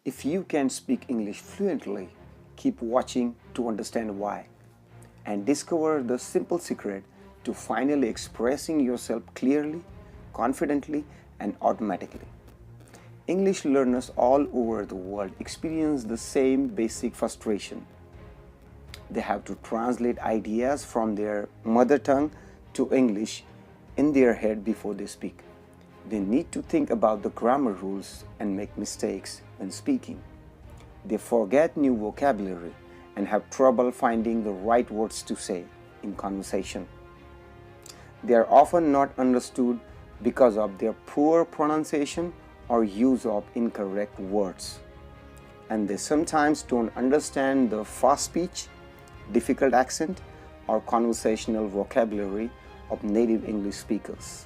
If you can speak English fluently, keep watching to understand why and discover the simple secret to finally expressing yourself clearly, confidently, and automatically. English learners all over the world experience the same basic frustration. They have to translate ideas from their mother tongue to English in their head before they speak. They need to think about the grammar rules and make mistakes when speaking. They forget new vocabulary and have trouble finding the right words to say in conversation. They are often not understood because of their poor pronunciation or use of incorrect words. And they sometimes don't understand the fast speech, difficult accent, or conversational vocabulary of native English speakers.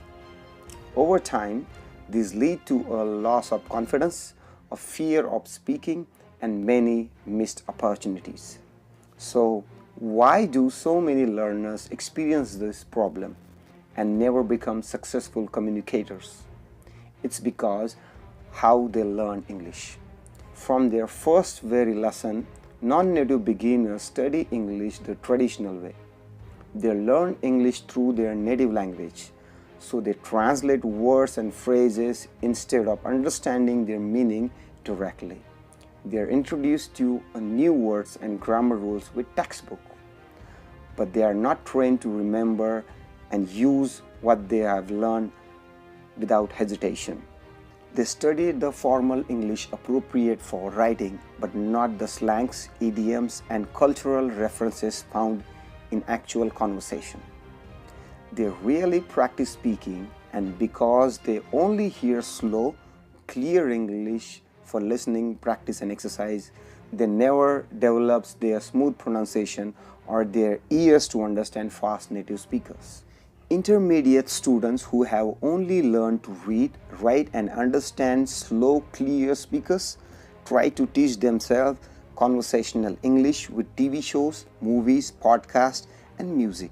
Over time, these lead to a loss of confidence, a fear of speaking, and many missed opportunities. So, why do so many learners experience this problem and never become successful communicators? It's because how they learn English. From their first very lesson, non-native beginners study English the traditional way. They learn English through their native language, so they translate words and phrases instead of understanding their meaning directly. They are introduced to new words and grammar rules with textbook, but they are not trained to remember and use what they have learned without hesitation. They study the formal English appropriate for writing, but not the slangs, idioms, and cultural references found in actual conversation. They really practice speaking, and because they only hear slow, clear English for listening, practice, and exercise, they never develops their smooth pronunciation or their ears to understand fast native speakers. Intermediate students who have only learned to read, write, and understand slow, clear speakers try to teach themselves conversational English with TV shows, movies, podcasts, and music.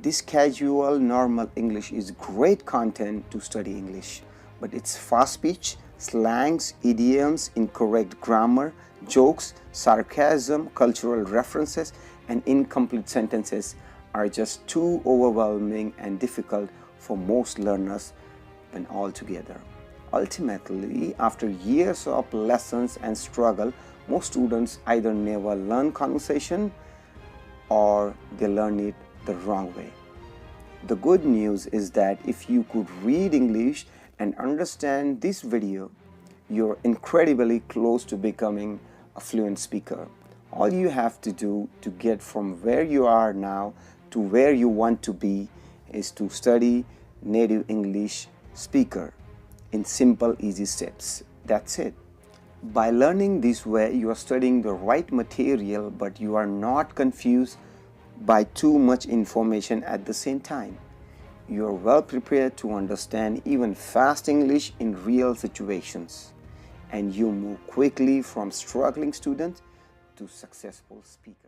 This casual, normal English is great content to study English, but its fast speech, slangs, idioms, incorrect grammar, jokes, sarcasm, cultural references, and incomplete sentences are just too overwhelming and difficult for most learners when all together. Ultimately, after years of lessons and struggle, most students either never learn conversation or they learn it the wrong way. The good news is that if you could read English and understand this video, you're incredibly close to becoming a fluent speaker. All you have to do to get from where you are now to where you want to be is to study native English speaker in simple, easy steps. That's it. By learning this way, you are studying the right material, but you are not confused by too much information at the same time. You are well prepared to understand even fast English in real situations, and you move quickly from struggling student to successful speaker.